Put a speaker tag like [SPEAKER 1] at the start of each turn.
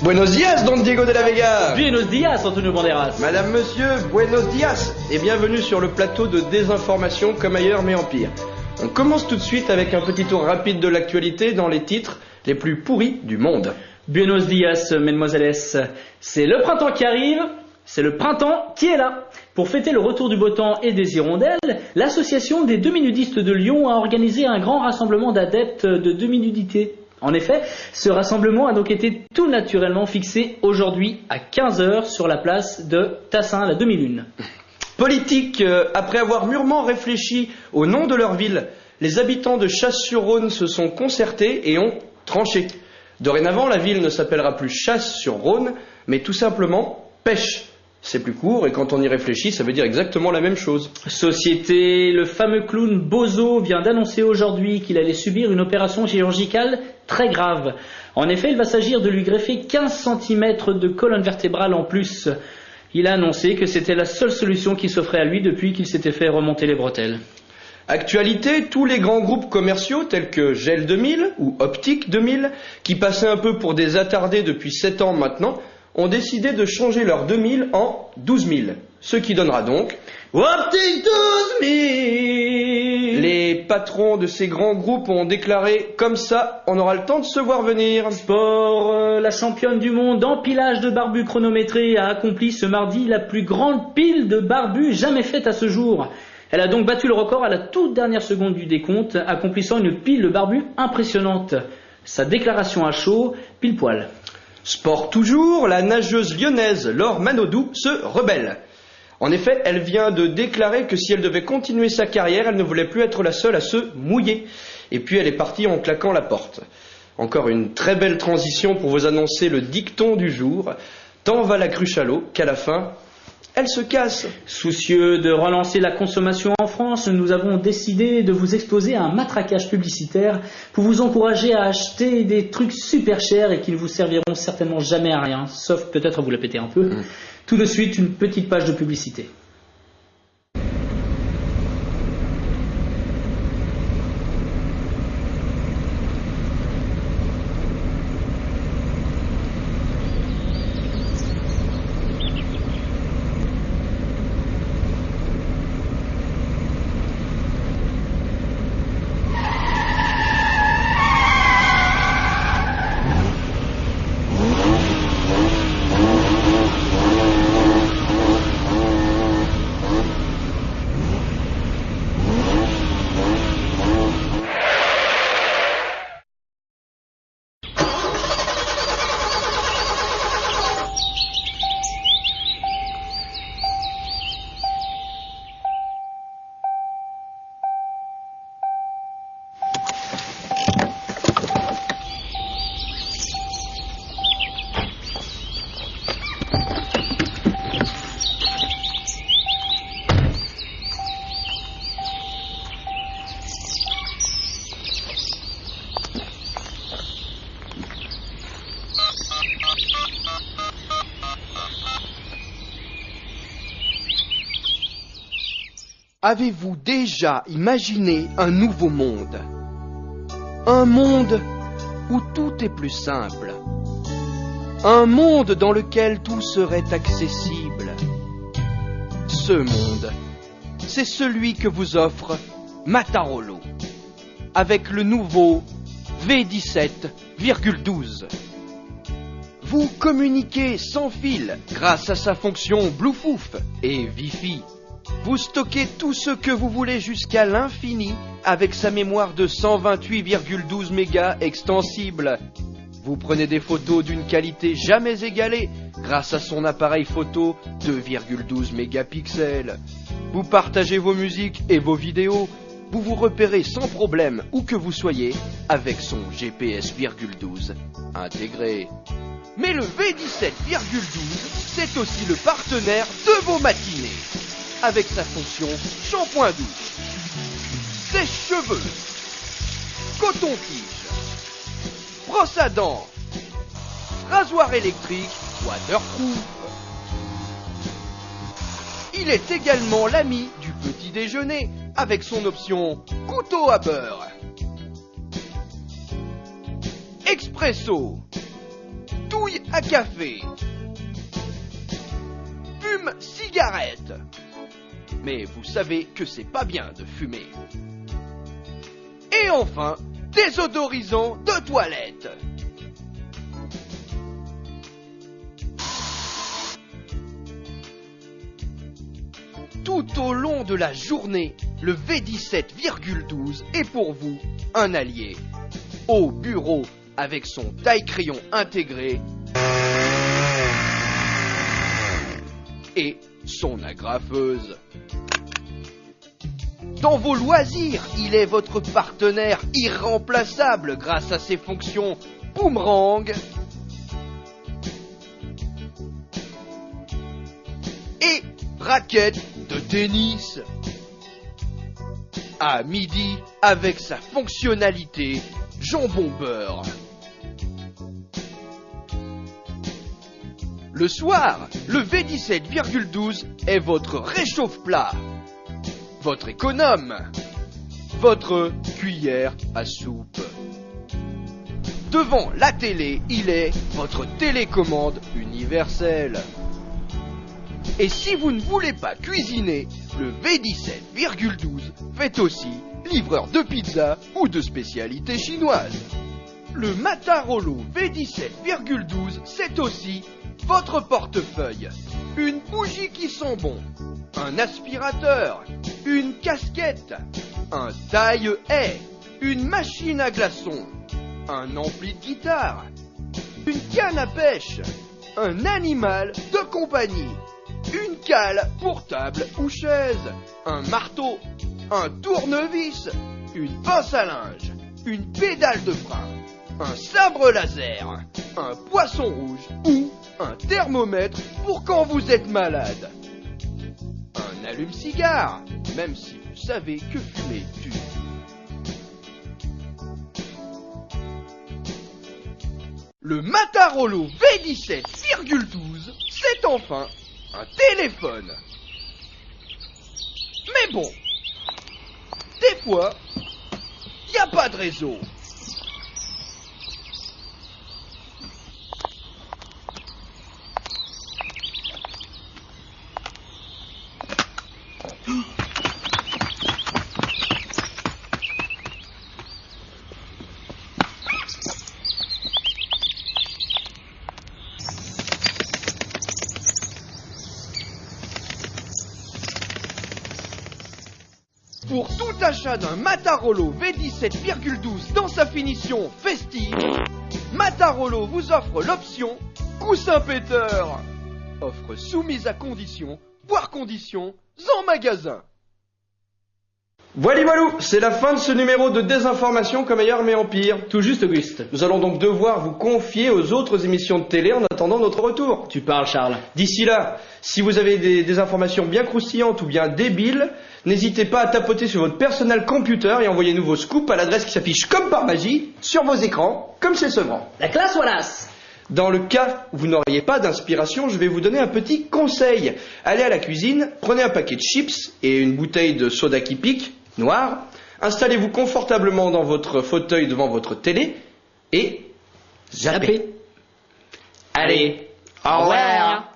[SPEAKER 1] Buenos dias, Don Diego de la Vega.
[SPEAKER 2] Buenos dias, Antonio Banderas.
[SPEAKER 1] Madame, monsieur, buenos dias. Et bienvenue sur le plateau de désinformation comme ailleurs mais en pire. On commence tout de suite avec un petit tour rapide de l'actualité dans les titres les plus pourris du monde.
[SPEAKER 2] Buenos dias, mesdemoiselles. C'est le printemps qui arrive, c'est le printemps qui est là. Pour fêter le retour du beau temps et des hirondelles, l'association des demi-nudistes de Lyon a organisé un grand rassemblement d'adeptes de demi-nudité. En effet, ce rassemblement a donc été tout naturellement fixé aujourd'hui à 15h sur la place de Tassin, la demi-lune.
[SPEAKER 1] Politique, après avoir mûrement réfléchi au nom de leur ville, les habitants de Chasse-sur-Rhône se sont concertés et ont tranché. Dorénavant, la ville ne s'appellera plus Chasse-sur-Rhône, mais tout simplement Pêche. C'est plus court et quand on y réfléchit, ça veut dire exactement la même chose.
[SPEAKER 2] Société, le fameux clown Bozo vient d'annoncer aujourd'hui qu'il allait subir une opération chirurgicale très grave. En effet, il va s'agir de lui greffer 15 cm de colonne vertébrale en plus. Il a annoncé que c'était la seule solution qui s'offrait à lui depuis qu'il s'était fait remonter les bretelles.
[SPEAKER 1] Actualité, tous les grands groupes commerciaux tels que Gel 2000 ou Optique 2000, qui passaient un peu pour des attardés depuis 7 ans maintenant, ont décidé de changer leur 2000 en 12 000. Ce qui donnera donc
[SPEAKER 2] Optique 12 000.
[SPEAKER 1] Les patrons de ces grands groupes ont déclaré « Comme ça, on aura le temps de se voir venir ».
[SPEAKER 2] Sport, la championne du monde d'empilage de barbus chronométrés a accompli ce mardi la plus grande pile de barbus jamais faite à ce jour. Elle a donc battu le record à la toute dernière seconde du décompte, accomplissant une pile de barbus impressionnante. Sa déclaration à chaud, pile poil.
[SPEAKER 1] Sport toujours, la nageuse lyonnaise Laure Manodou se rebelle. En effet, elle vient de déclarer que si elle devait continuer sa carrière, elle ne voulait plus être la seule à se mouiller. Et puis elle est partie en claquant la porte. Encore une très belle transition pour vous annoncer le dicton du jour. Tant va la cruche à l'eau qu'à la fin, elle se casse.
[SPEAKER 2] Soucieux de relancer la consommation en France, nous avons décidé de vous exposer à un matraquage publicitaire pour vous encourager à acheter des trucs super chers et qui ne vous serviront certainement jamais à rien, sauf peut-être à vous la péter un peu. Tout de suite, une petite page de publicité.
[SPEAKER 1] Avez-vous déjà imaginé un nouveau monde? Un monde où tout est plus simple. Un monde dans lequel tout serait accessible. Ce monde, c'est celui que vous offre Matarolo, avec le nouveau V17,12. Vous communiquez sans fil grâce à sa fonction Bluetooth et Wi-Fi. Vous stockez tout ce que vous voulez jusqu'à l'infini avec sa mémoire de 128,12 mégas extensible. Vous prenez des photos d'une qualité jamais égalée grâce à son appareil photo 2,12 mégapixels. Vous partagez vos musiques et vos vidéos. Vous vous repérez sans problème où que vous soyez avec son GPS,12 intégré. Mais le V17,12, c'est aussi le partenaire de vos matinées. Avec sa fonction shampoing douche, sèche-cheveux, coton-tige, brosse à dents, rasoir électrique, waterproof. Il est également l'ami du petit déjeuner avec son option couteau à beurre. Expresso, tout machine à café. Fume cigarette. Mais vous savez que c'est pas bien de fumer. Et enfin, désodorisant de toilette. Tout au long de la journée, le V17,12 est pour vous un allié. Au bureau, avec son taille-crayon intégré et son agrafeuse. Dans vos loisirs, il est votre partenaire irremplaçable grâce à ses fonctions boomerang et raquette de tennis. À midi, avec sa fonctionnalité jambon beurre. Le soir, le V17,12 est votre réchauffe-plat, votre économe, votre cuillère à soupe. Devant la télé, il est votre télécommande universelle. Et si vous ne voulez pas cuisiner, le V17,12 fait aussi livreur de pizza ou de spécialités chinoises. Le Matarolo V17,12, c'est aussi votre portefeuille, une bougie qui sent bon, un aspirateur, une casquette, un taille-haie, une machine à glaçons, un ampli de guitare, une canne à pêche, un animal de compagnie, une cale pour table ou chaise, un marteau, un tournevis, une pince à linge, une pédale de frein, un sabre laser, un poisson rouge ou un thermomètre pour quand vous êtes malade. Un allume-cigare, même si vous savez que fumer tue. Le Matarolo V17,12, c'est enfin un téléphone. Mais bon, des fois, y a pas de réseau. Pour tout achat d'un Matarolo V17,12 dans sa finition festive, Matarolo vous offre l'option coussin péteur. Offre soumise à condition, voire conditions en magasin.
[SPEAKER 3] Voilà, c'est la fin de ce numéro de désinformation comme ailleurs mais en pire.
[SPEAKER 2] Tout juste, Auguste.
[SPEAKER 3] Nous allons donc devoir vous confier aux autres émissions de télé en attendant notre retour.
[SPEAKER 2] Tu parles, Charles.
[SPEAKER 3] D'ici là, si vous avez des informations bien croustillantes ou bien débiles, n'hésitez pas à tapoter sur votre personal computer et envoyez-nous vos scoops à l'adresse qui s'affiche comme par magie sur vos écrans, comme chez Sevran.
[SPEAKER 2] La classe, Wallace.
[SPEAKER 3] Dans le cas où vous n'auriez pas d'inspiration, je vais vous donner un petit conseil. Allez à la cuisine, prenez un paquet de chips et une bouteille de soda qui pique, noir. Installez-vous confortablement dans votre fauteuil devant votre télé et zappez.
[SPEAKER 2] Allez,
[SPEAKER 3] au revoir.